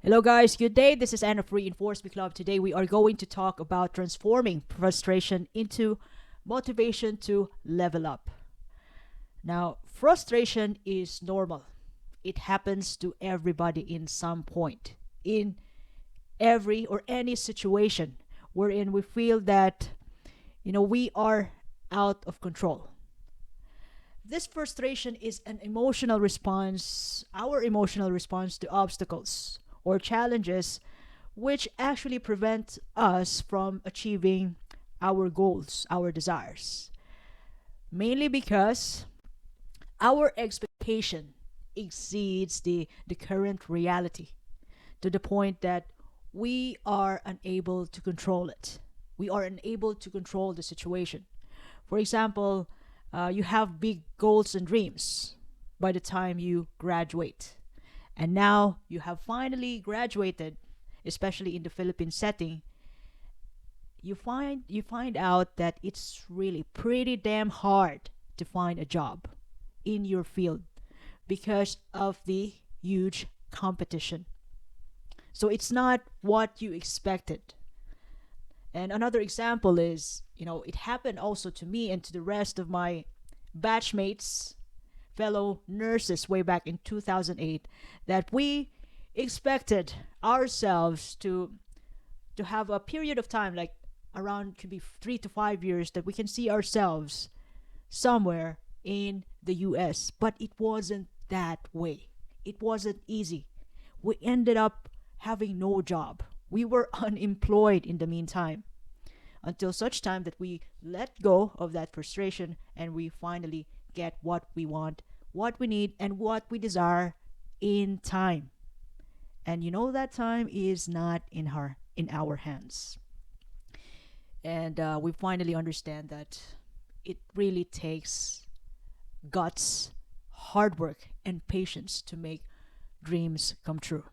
Hello, guys. Good day. This is Anna of Reinforcement Club. Today, we are going to talk about transforming frustration into motivation to level up. Now, frustration is normal, it happens to everybody in some point, in every or any situation wherein we feel that, we are out of control. This frustration is an emotional response, our emotional response to obstacles or challenges which actually prevent us from achieving our goals, our desires. Mainly because our expectation exceeds the current reality to the point that we are unable to control it. We are unable to control the situation. For example, you have big goals and dreams by the time you graduate. And now you have finally graduated, especially in the Philippine setting, you find out that it's really pretty damn hard to find a job in your field because of the huge competition. So it's not what you expected. And another example is, it happened also to me and to the rest of my batchmates, fellow nurses way back in 2008, that we expected ourselves to have a period of time like around could be 3 to 5 years that we can see ourselves somewhere in the US, but it wasn't that way. It wasn't easy. We ended up having no job. We were unemployed in the meantime until such time that we let go of that frustration and we finally get what we want, what we need, and what we desire in time. And that time is not in our hands. And we finally understand that it really takes guts, hard work, and patience to make dreams come true.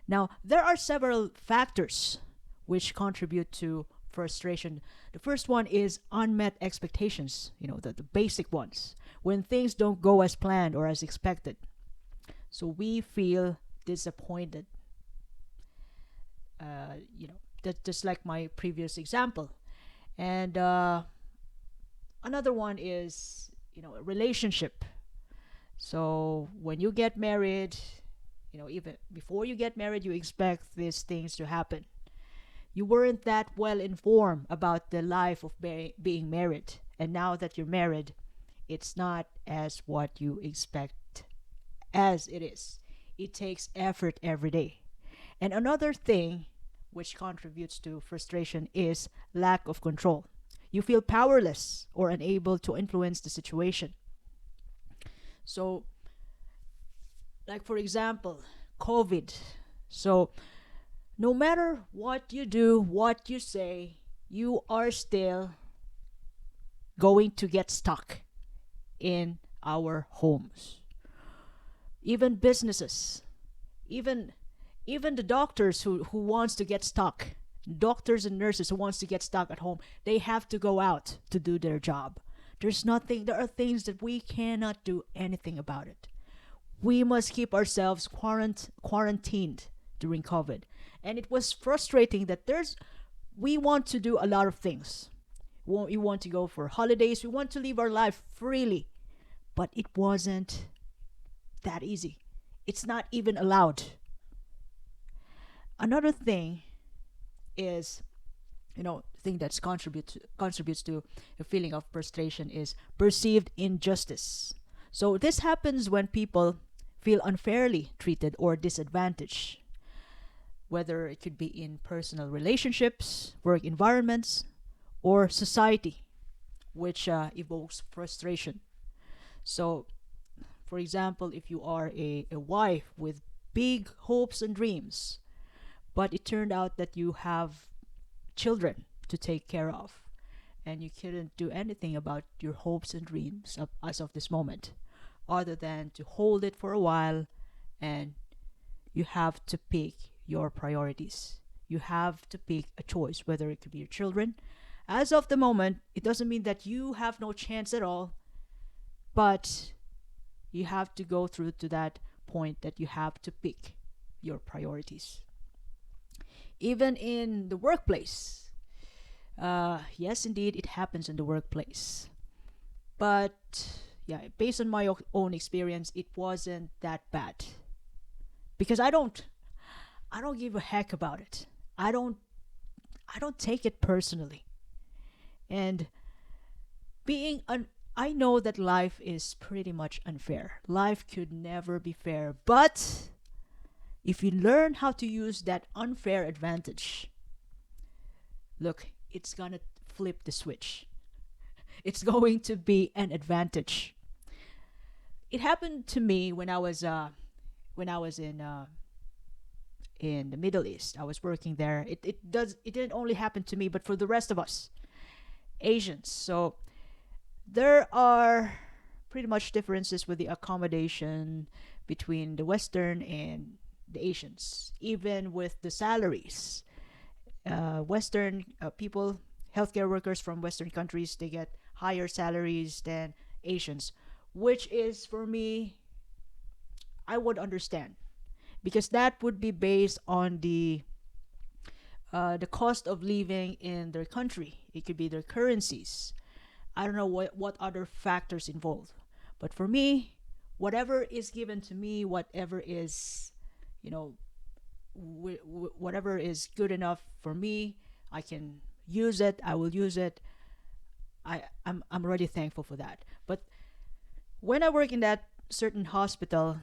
Now, there are several factors which contribute to frustration. The first one is unmet expectations, the basic ones, when things don't go as planned or as expected. So we feel disappointed. That just like my previous example. And another one is, a relationship. So when you get married, even before you get married, you expect these things to happen. You weren't that well informed about the life of being married. And now that you're married, it's not as what you expect as it is. It takes effort every day. And another thing which contributes to frustration is lack of control. You feel powerless or unable to influence the situation. So, like for example, COVID. So, no matter what you do, what you say, you are still going to get stuck in our homes. Even businesses, even even the doctors who wants to get stuck, doctors and nurses who wants to get stuck at home, they have to go out to do their job. There are things that we cannot do anything about it. We must keep ourselves quarantined during COVID. And it was frustrating that we want to do a lot of things. We want to go for holidays. We want to live our life freely. But it wasn't that easy. It's not even allowed. Another thing is, thing that contributes to a feeling of frustration is perceived injustice. So this happens when people feel unfairly treated or disadvantaged, whether it could be in personal relationships, work environments, or society, which evokes frustration. So, for example, if you are a wife with big hopes and dreams, but it turned out that you have children to take care of, and you couldn't do anything about your hopes and dreams as of this moment, other than to hold it for a while, and you have to pick your priorities. You have to pick a choice, whether it could be your children. As of the moment, it doesn't mean that you have no chance at all, but you have to go through to that point that you have to pick your priorities. Even in the workplace, yes, indeed, it happens in the workplace. But yeah, based on my own experience, it wasn't that bad because I don't give a heck about it. I don't I don't take it personally. And being un I know that life is pretty much unfair. Life could never be fair, but if you learn how to use that unfair advantage, look, it's gonna flip the switch. It's going to be an advantage. It happened to me when I was in the Middle East. I was working there. It didn't only happen to me, but for the rest of us Asians. So there are pretty much differences with the accommodation between the Western and the Asians, even with the salaries. Western people, healthcare workers from Western countries, they get higher salaries than Asians, which is for me, I would understand because that would be based on the cost of living in their country. It could be their currencies. I don't know what other factors involved. But for me, whatever is given to me, whatever is, you know, whatever is good enough for me, I can use it. I will use it. I'm already thankful for that. But when I work in that certain hospital,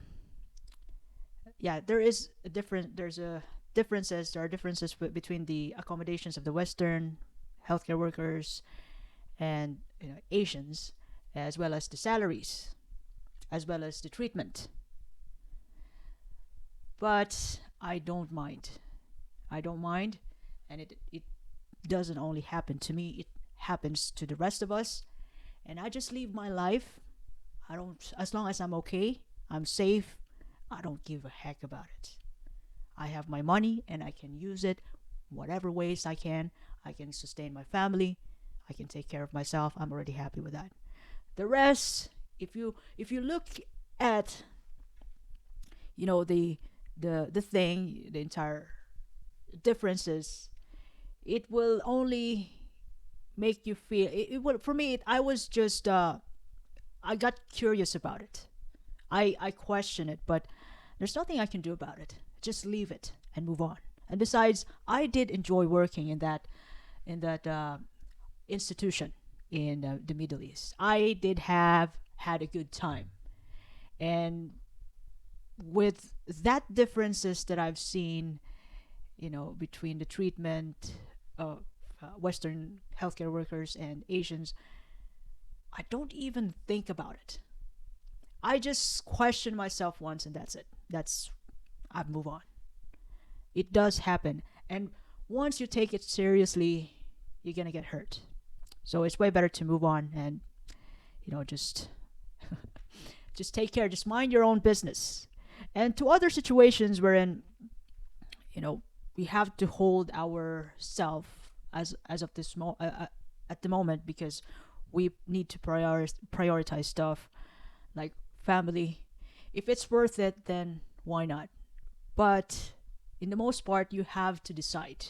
yeah, there is a different. There's a differences. There are differences between the accommodations of the Western healthcare workers and Asians, as well as the salaries, as well as the treatment. But I don't mind. I don't mind, and it doesn't only happen to me. It happens to the rest of us, and I just live my life. I don't, as long as I'm okay, I'm safe. I don't give a heck about it. I have my money and I can use it whatever ways I can. I can sustain my family. I can take care of myself. I'm already happy with that. The rest, if you look at the thing, the entire differences, it will only make you feel it will for me. I was just I got curious about it. I question it, but there's nothing I can do about it. Just leave it and move on. And besides, I did enjoy working in that institution in the Middle East. I did have had a good time, and with that differences that I've seen, between the treatment of Western healthcare workers and Asians, I don't even think about it. I just question myself once and that's it. I move on. It does happen. And once you take it seriously, you're going to get hurt. So it's way better to move on and, just just take care. Just mind your own business. And to other situations wherein, we have to hold ourself as of at the moment because we need to prioritize stuff like family. If it's worth it, then why not? But in the most part, you have to decide.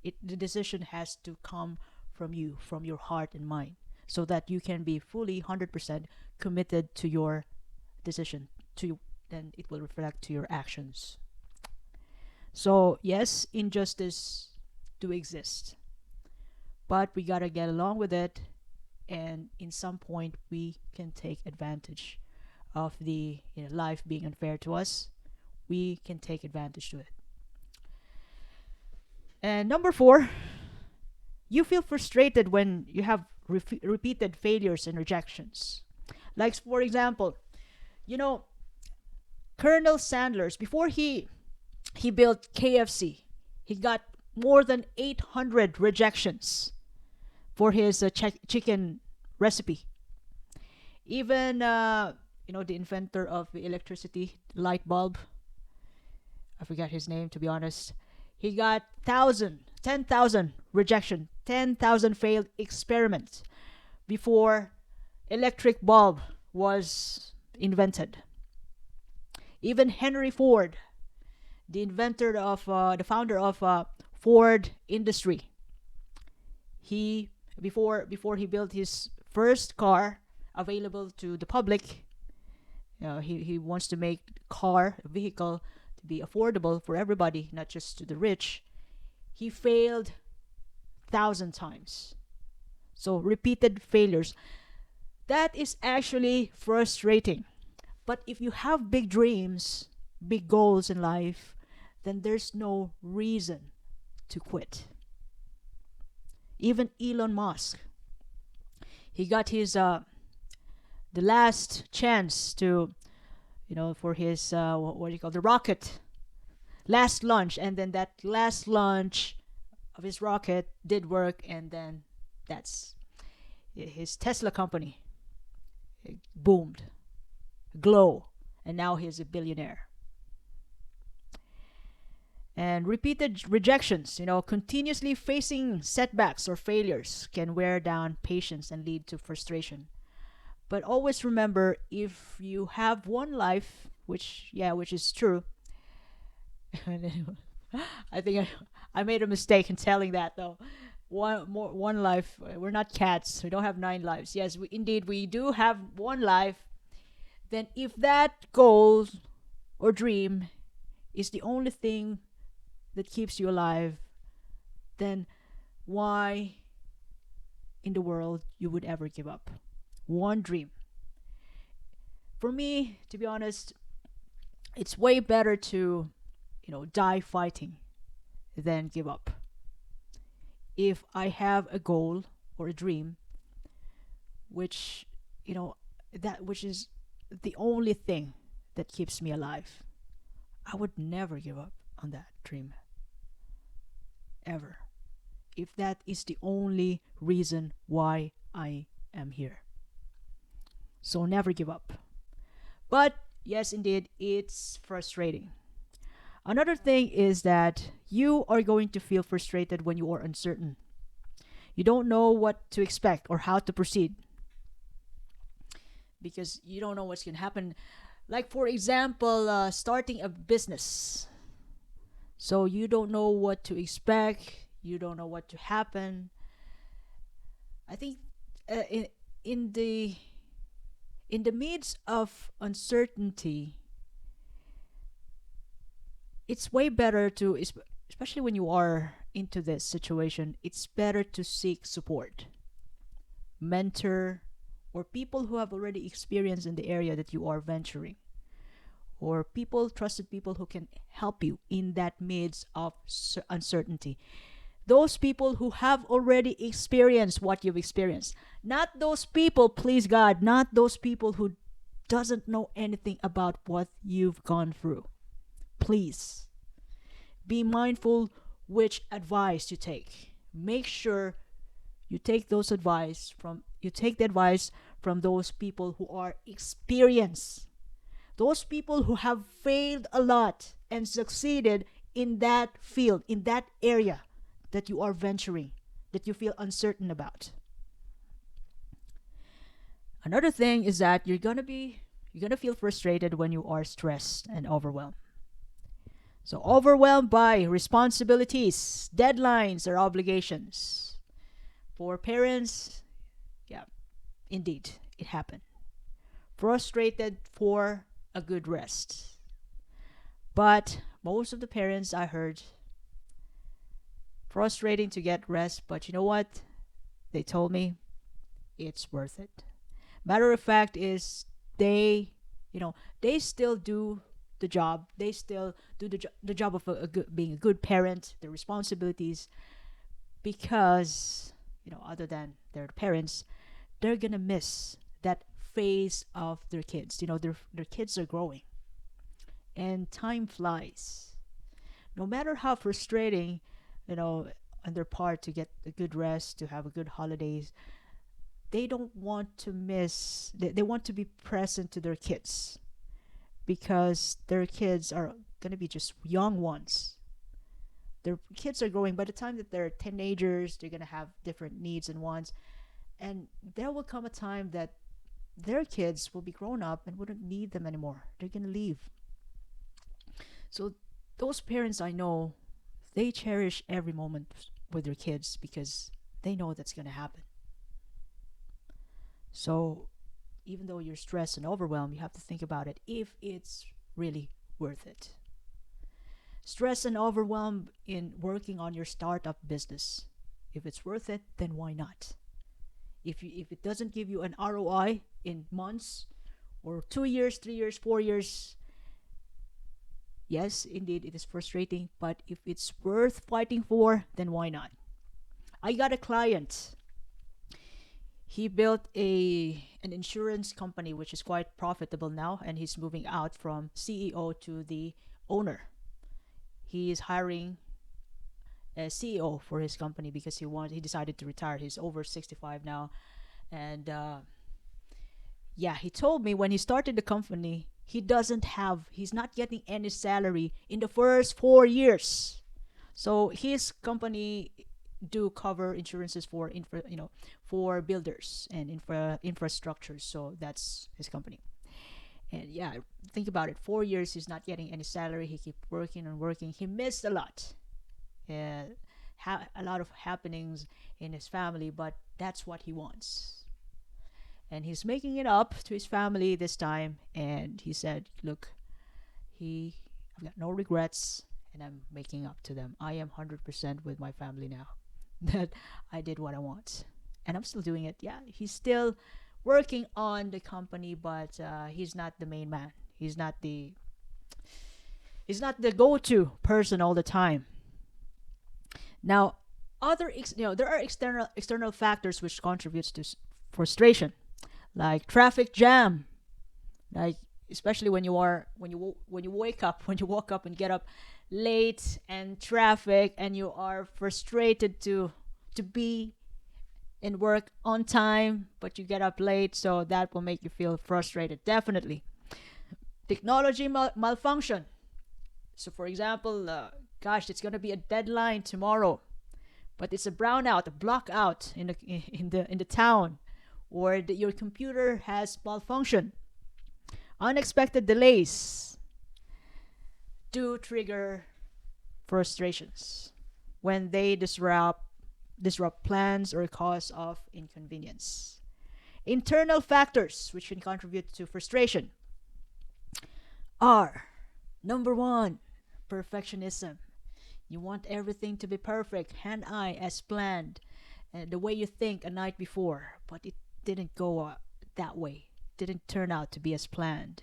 The decision has to come from you, from your heart and mind, so that you can be fully 100% committed to your decision. Then it will reflect to your actions. So yes, injustice do exist, but we gotta get along with it, and in some point we can take advantage of the life being unfair to us. We can take advantage to it. And number 4, you feel frustrated when you have repeated failures and rejections. Like for example, you know Colonel Sanders, before he built KFC, he got more than 800 rejections for his chicken recipe. Even the inventor of the electricity light bulb, I forgot his name to be honest. He got 10,000 rejection, 10,000 failed experiments before electric bulb was invented. Even Henry Ford, the founder of Ford Industry, he before he built his first car available to the public, he wants to make a vehicle to be affordable for everybody, not just to the rich. He failed 1,000 times. So repeated failures. That is actually frustrating. But if you have big dreams, big goals in life, then there's no reason to quit. Even Elon Musk, he got his the last chance to, for his what do you call, the rocket last launch, and then that last launch of his rocket did work, and then that's his Tesla company, it boomed, glow, and now he's a billionaire. And repeated rejections, continuously facing setbacks or failures can wear down patience and lead to frustration. But always remember, if you have one life, which is true. I think I made a mistake in telling that though. One life. We're not cats. We don't have 9 lives. Yes, indeed we do have one life. Then if that goal or dream is the only thing that keeps you alive, then why in the world you would ever give up? One dream. For me, to be honest, it's way better to, die fighting than give up. If I have a goal or a dream, which, that which is the only thing that keeps me alive, I would never give up on that dream. Ever. If that is the only reason why I am here. So never give up. But yes, indeed, it's frustrating. Another thing is that you are going to feel frustrated when you are uncertain. You don't know what to expect or how to proceed because you don't know what's going to happen. Like, for example, starting a business. So you don't know what to expect, you don't know what to happen. I think in the midst of uncertainty, it's way better to, especially when you are into this situation, it's better to seek support, mentor, or people who have already experience in the area that you are venturing, or trusted people who can help you in that midst of uncertainty. Those people who have already experienced what you've experienced. Not those people, please God, not those people who doesn't know anything about what you've gone through. Please be mindful which advice you take. Make sure you take the advice from those people who are experienced. Those people who have failed a lot and succeeded in that field, in that area that you are venturing, that you feel uncertain about. Another thing is that you're gonna feel frustrated when you are stressed and overwhelmed. So overwhelmed by responsibilities, deadlines, or obligations. For parents, yeah, indeed, it happened. Frustrated for a good rest. But most of the parents I heard, frustrating to get rest, but you know what? They told me it's worth it. Matter of fact is they still do the job. They still do the job of being a good parent, the responsibilities, because, other than their parents, they're going to miss that phase of their kids. Their kids are growing and time flies. No matter how frustrating, on their part to get a good rest, to have a good holidays, they don't want to miss, they want to be present to their kids because their kids are going to be just young ones. Their kids are growing. By the time that they're teenagers, they're going to have different needs and wants. And there will come a time that their kids will be grown up and wouldn't need them anymore. They're going to leave. So those parents I know, they cherish every moment with their kids because they know that's going to happen. So even though you're stressed and overwhelmed, you have to think about it if it's really worth it. Stress and overwhelm in working on your startup business. If it's worth it, then why not? If it doesn't give you an ROI in months or 2 years, 3 years, 4 years, yes, indeed it is frustrating, but if it's worth fighting for, then why not? I got a client. He built an insurance company which is quite profitable now, and he's moving out from CEO to the owner. He is hiring a CEO for his company because he decided to retire. He's over 65 now, and yeah, he told me when he started the company, he's not getting any salary in the first 4 years. So his company do cover insurances for for builders and infrastructure. So that's his company. And yeah, think about it. 4 years he's not getting any salary. He keep working and working. He missed a lot. A lot of happenings in his family, but that's what he wants. And he's making it up to his family this time. And he said, "Look, I've got no regrets, and I'm making up to them. I am 100% with my family now. That I did what I want, and I'm still doing it." Yeah, he's still working on the company, but he's not the main man. He's not the go-to person all the time. Now, there are external factors which contributes to frustration, like traffic jam, like especially when you wake up when you walk up and get up late and traffic, and you are frustrated to be in work on time, but you get up late, so that will make you feel frustrated. Definitely. Technology malfunction. So for example, gosh, it's going to be a deadline tomorrow, but it's a brownout, a blockout in the town, or your computer has malfunction. Unexpected delays do trigger frustrations when they disrupt plans or cause of inconvenience. Internal factors which can contribute to frustration are: number one, perfectionism. You want everything to be perfect, hand eye as planned, and the way you think a night before, but it didn't go that way. It didn't turn out to be as planned.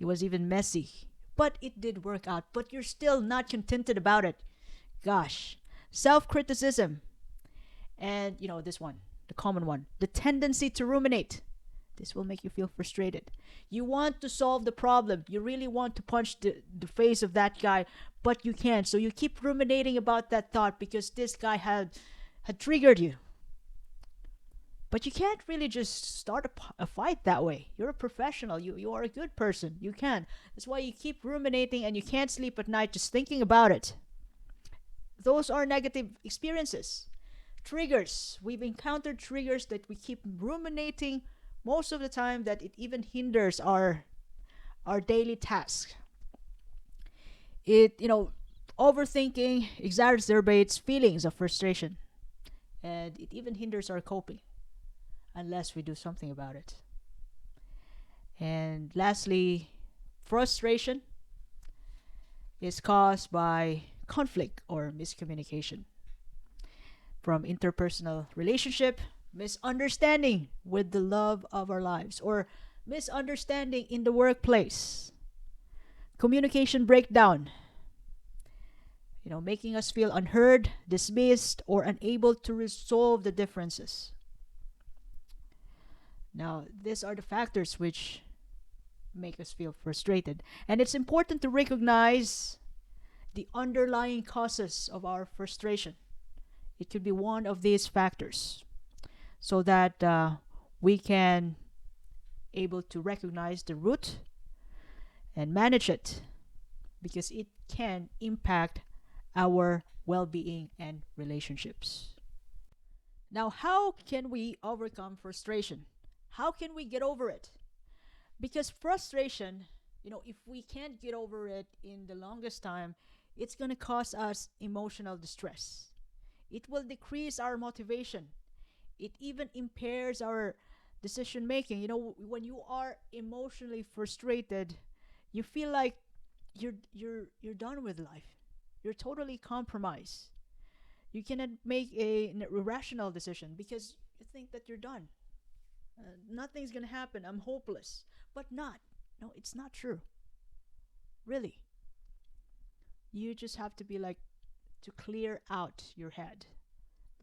It was even messy, but it did work out. But you're still not contented about it. Gosh, self-criticism, and this one, the common one, the tendency to ruminate. This will make you feel frustrated. You want to solve the problem. You really want to punch the face of that guy, but you can't. So you keep ruminating about that thought because this guy had triggered you. But you can't really just start a fight that way. You're a professional. You are a good person. You can. That's why you keep ruminating and you can't sleep at night just thinking about it. Those are negative experiences. Triggers. We've encountered triggers that we keep ruminating most of the time, that it even hinders our daily task. Overthinking exacerbates feelings of frustration, and it even hinders our coping unless we do something about it. And lastly, frustration is caused by conflict or miscommunication from interpersonal relationship, misunderstanding with the love of our lives, or misunderstanding in the workplace, communication breakdown, making us feel unheard, dismissed, or unable to resolve the differences. Now, these are the factors which make us feel frustrated. And it's important to recognize the underlying causes of our frustration. It could be one of these factors, so that we can able to recognize the root and manage it, because it can impact our well-being and relationships. Now, how can we overcome frustration? How can we get over it? Because frustration If we can't get over it in the longest time, it's going to cause us emotional distress. It will decrease our motivation. It even impairs our decision making. When you are emotionally frustrated, you feel like you're done with life. You're totally compromised. You cannot make an irrational decision because you think that you're done. Nothing's gonna happen. I'm hopeless. But not. No, it's not true. Really. You just have to be like to clear out your head,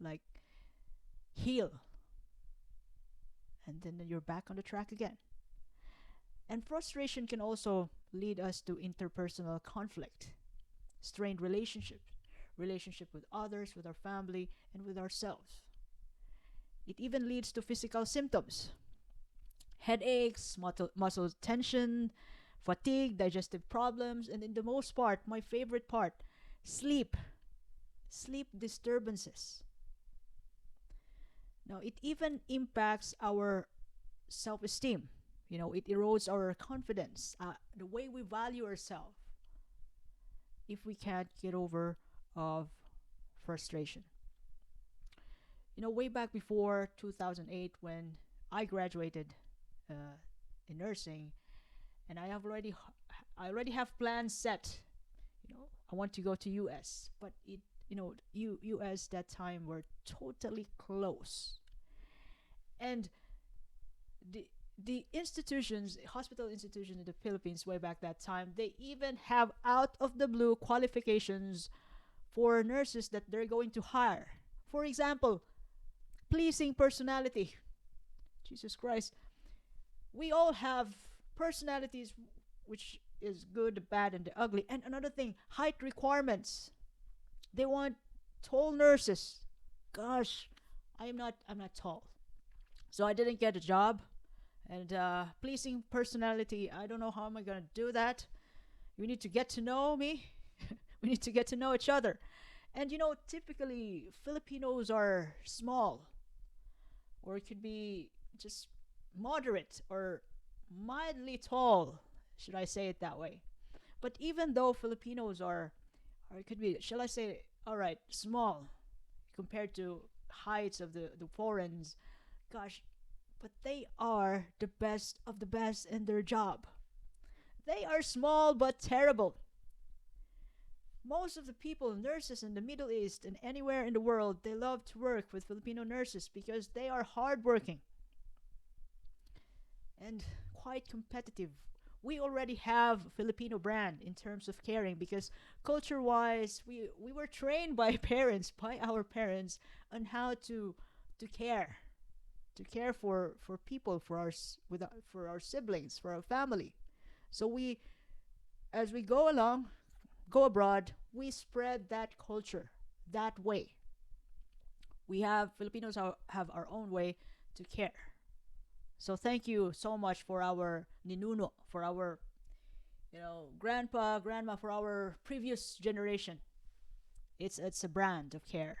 like heal, and then you're back on the track again. And frustration can also lead us to interpersonal conflict, strained relationships, relationship with others, with our family, and with ourselves. It even leads to physical symptoms: headaches, muscle tension, fatigue, digestive problems, and in the most part, my favorite part, sleep, sleep disturbances. Now, it even impacts our self esteem. It erodes our confidence, the way we value ourselves if we can't get over of frustration. Way back before 2008 when I graduated uh, in nursing, and I already have plans set. I want to go to US, but US that time were totally closed. And the institutions, hospital institutions in the Philippines way back that time, they even have out of the blue qualifications for nurses that they're going to hire. For example, pleasing personality. Jesus Christ. We all have personalities which is good, the bad, and the ugly. And another thing, height requirements. They want tall nurses. Gosh, I'm not tall. So I didn't get a job. And pleasing personality, I don't know how am I going to do that. You need to get to know me. We need to get to know each other. And typically Filipinos are small, or it could be just moderate or mildly tall, should I say it that way. But even though Filipinos are, or it could be, shall I say, all right, small compared to heights of the foreigners, gosh, but they are the best of the best in their job. They are small but terrible. Most of the people, nurses in the Middle East and anywhere in the world, they love to work with Filipino nurses because they are hardworking and quite competitive. We already have a Filipino brand in terms of caring because culture-wise, we were trained by parents, by our parents, on how to care for people, for our siblings, for our family. So as we go along, go abroad, we spread that culture that way. We have Filipinos have our own way to care. So thank you so much for our ninuno, for our grandpa, grandma, for our previous generation. It's a brand of care.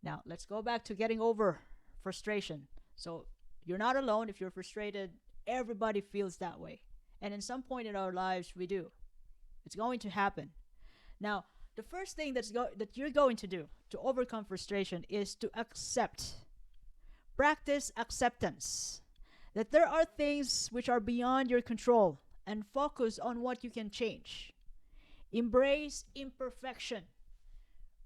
Now let's go back to getting over frustration. So you're not alone if you're frustrated. Everybody feels that way, and in some point in our lives we do. It's going to happen. Now, the first thing that you're going to do to overcome frustration is to accept. Practice acceptance. That there are things which are beyond your control and focus on what you can change. Embrace imperfection.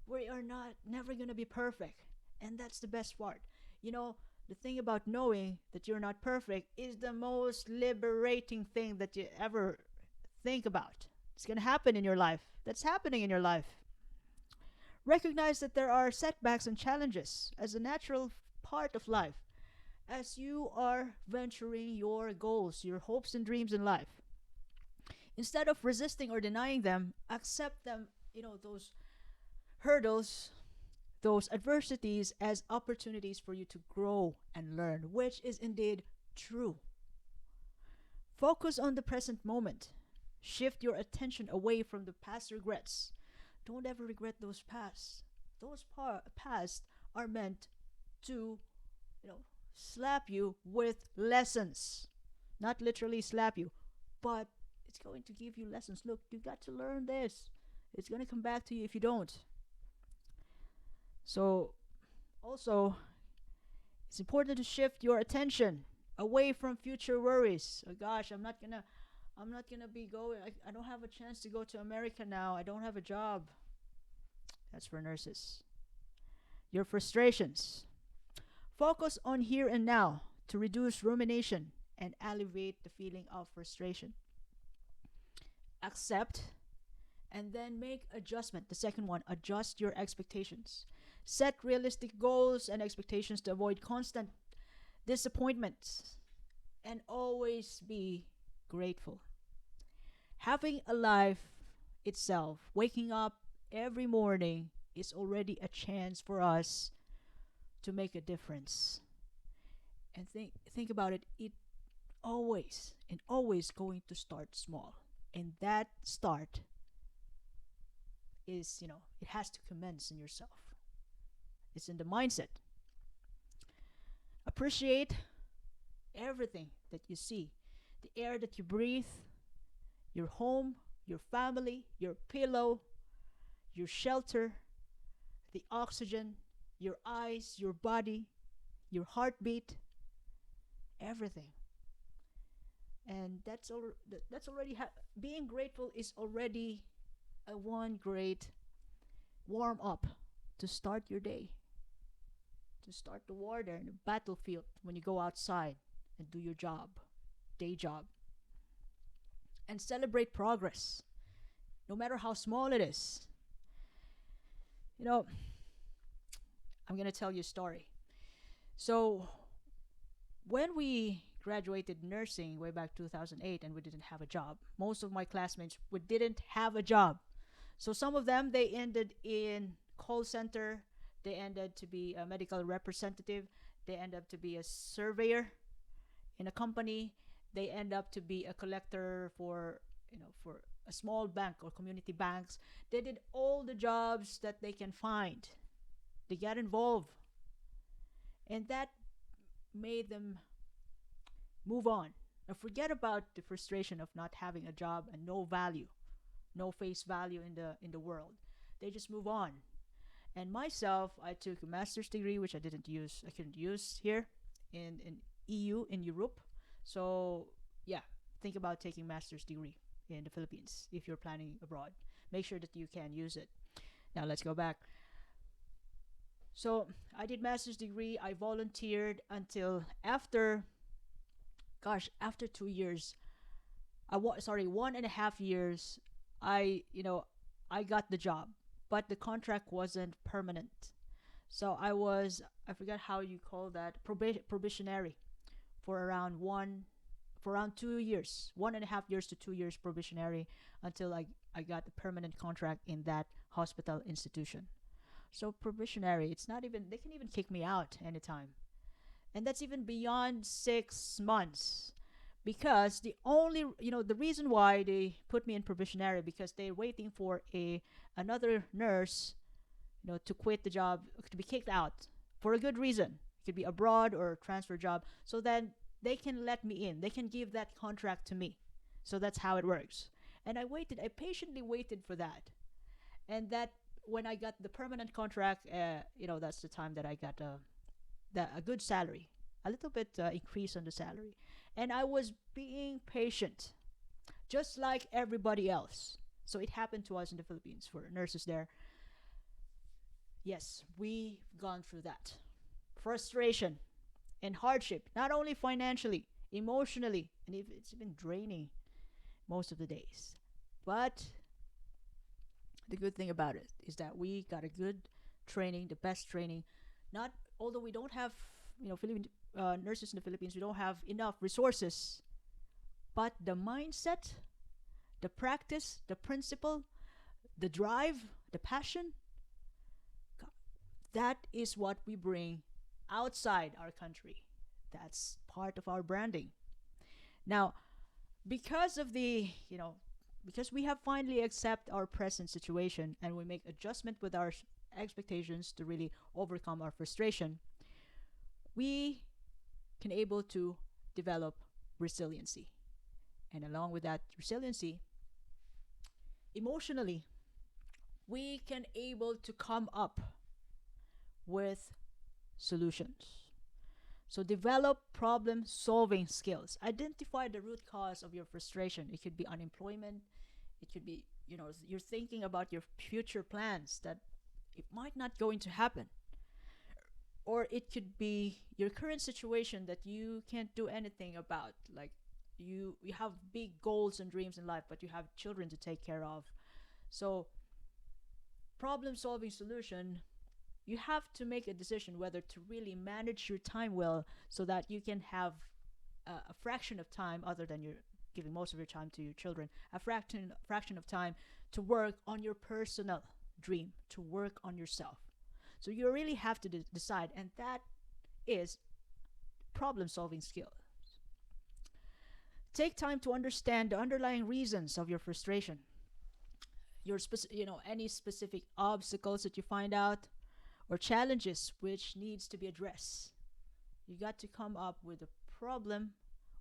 We are not never going to be perfect. And that's the best part. The thing about knowing that you're not perfect is the most liberating thing that you ever think about. It's going to happen in your life. That's happening in your life. Recognize that there are setbacks and challenges as a natural part of life as you are venturing your goals, your hopes and dreams in life. Instead of resisting or denying them, accept them, those hurdles, those adversities as opportunities for you to grow and learn, which is indeed true. Focus on the present moment. Shift your attention away from the past regrets. Don't ever regret those past. Those past are meant to, slap you with lessons. Not literally slap you, but It's going to give you lessons. Look, you got to learn this. It's going to come back to you if you don't. So, also, it's important to shift your attention away from future worries. Oh gosh, I'm not gonna be going. I don't have a chance to go to America now. I don't have a job. That's for nurses. Your frustrations. Focus on here and now to reduce rumination and alleviate the feeling of frustration. Accept and then make adjustment. The second one, adjust your expectations. Set realistic goals and expectations to avoid constant disappointments and always be grateful. Having a life itself, waking up every morning is already a chance for us to make a difference. And think about it, it always and always going to start small. And that start is, it has to commence in yourself. It's in the mindset. Appreciate everything that you see, the air that you breathe, your home, your family, your pillow, your shelter, the oxygen, your eyes, your body, your heartbeat, everything. And that's already being grateful is already a one great warm up to start your day, to start the war there in the battlefield when you go outside and do your job, day job. And celebrate progress, no matter how small it is. You know, I'm going to tell you a story. So, when we graduated nursing way back 2008 and we didn't have a job, most of my classmates we didn't have a job. So some of them they ended in call center, they ended to be a medical representative, they end up to be a surveyor in a company, they end up to be a collector for a small bank or community banks. They did all the jobs that they can find. They got involved, and that made them move on. Now forget about the frustration of not having a job and no value, no face value in the world. They just move on. And myself, I took a master's degree, which I couldn't use here in EU, in Europe. So yeah, think about taking master's degree in the Philippines if you're planning abroad. Make sure that you can use it. Now let's go back. So I did master's degree. I volunteered until after 2 years. Sorry, 1.5 years. I got the job, but the contract wasn't permanent. So I forgot how you call that, probationary for around 2 years, 1.5 years to 2 years probationary until I got the permanent contract in that hospital institution. So probationary, it's not even, they can even kick me out anytime. And that's even beyond 6 months. Because the reason why they put me in probationary, because they're waiting for another nurse, to quit the job, to be kicked out for a good reason. It could be abroad or transfer job. So then they can let me in. They can give that contract to me. So that's how it works. And I patiently waited for that. And that when I got the permanent contract, that's the time that I got a good salary, a little bit increase on the salary. And I was being patient, just like everybody else. So it happened to us in the Philippines for nurses there. Yes, we've gone through that. Frustration and hardship, not only financially, emotionally, and it's been draining most of the days. But the good thing about it is that we got a good training, the best training. Not although we don't have, Philippine nurses in the Philippines, we don't have enough resources, but the mindset, the practice, the principle, the drive, the passion, that is what we bring outside our country. That's part of our branding. Now, because of because we have finally accept our present situation and we make adjustment with our expectations to really overcome our frustration, we can able to develop resiliency. And along with that resiliency, emotionally, we can able to come up with solutions. So develop problem solving skills. Identify the root cause of your frustration. It could be unemployment. It could be, you're thinking about your future plans that it might not going to happen. Or it could be your current situation that you can't do anything about. Like you have big goals and dreams in life, but you have children to take care of. So problem solving solution, you have to make a decision whether to really manage your time well so that you can have a fraction of time, other than you're giving most of your time to your children, a fraction of time to work on your personal dream, to work on yourself. So you really have to decide, and that is problem solving skill. Take time to understand the underlying reasons of your frustration, any specific obstacles that you find out, or challenges which needs to be addressed. You got to come up with a problem,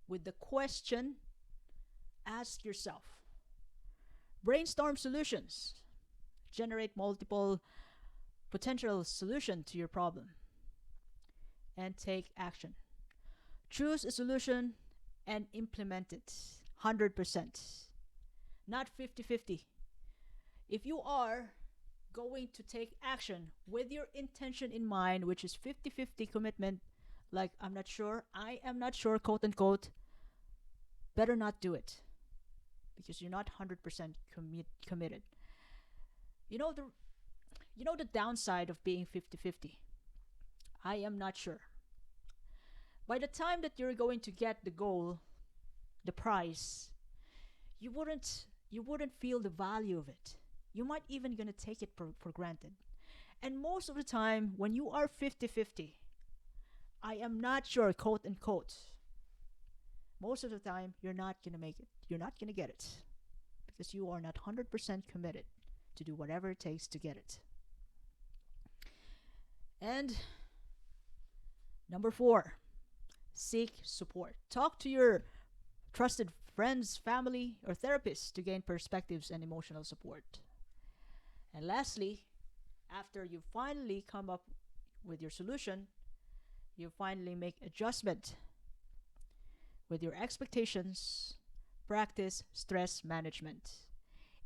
with the question. Ask yourself, brainstorm solutions, generate multiple potential solution to your problem, and take action. Choose a solution and implement it 100%, not 50-50. If you are going to take action with your intention in mind, which is 50-50 commitment, like I am not sure, quote unquote, better not do it, because you're not 100% committed. The downside of being 50-50. I am not sure. By the time that you're going to get the goal, the prize, you wouldn't feel the value of it. You might even gonna take it for granted. And most of the time, when you are 50-50, I am not sure, quote unquote, most of the time you're not gonna make it. You're not gonna get it, because you are not 100% committed to do whatever it takes to get it. And number 4, seek support. Talk to your trusted friends, family, or therapists to gain perspectives and emotional support. And lastly, after you finally come up with your solution, you finally make adjustment with your expectations, practice stress management,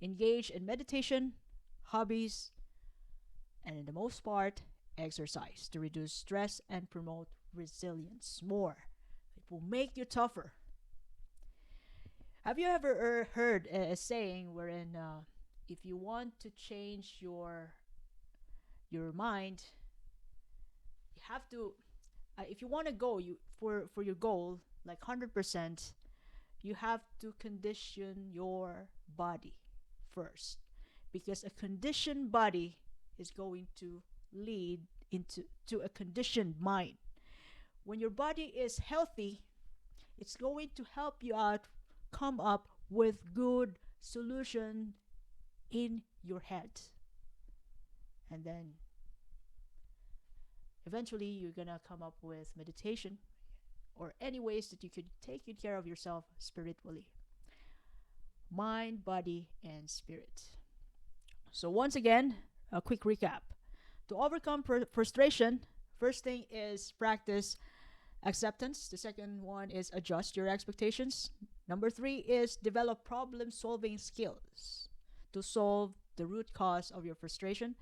engage in meditation, hobbies, and in the most part, exercise to reduce stress and promote resilience more. It will make you tougher. Have you ever heard a saying wherein if you want to change your mind, you have to if you want to go for your goal like 100%, you have to condition your body first, because a conditioned body is going to lead into a conditioned mind. When your body is healthy, it's going to help you out come up with good solution in your head. And then eventually you're gonna come up with meditation or any ways that you could take good care of yourself spiritually. Mind, body, and spirit. So once again, a quick recap. To overcome frustration, first thing is practice acceptance. The second one is adjust your expectations. Number 3 is develop problem solving skills to solve the root cause of your frustration.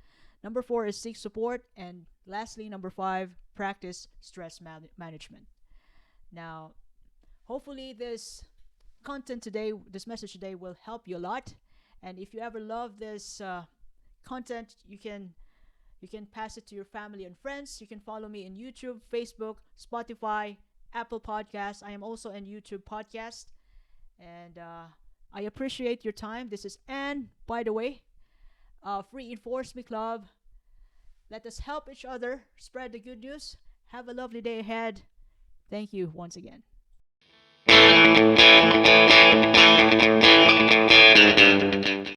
Number 4 is seek support. And lastly, number 5, practice stress management. Now, hopefully this content today, this message today will help you a lot. And if you ever love this content, you can pass it to your family and friends. You can follow me in YouTube, Facebook, Spotify, Apple Podcasts. I am also in YouTube Podcast. And I appreciate your time. This is Anne, by the way. Reinforce Me Club. Let us help each other spread the good news. Have a lovely day ahead. Thank you once again.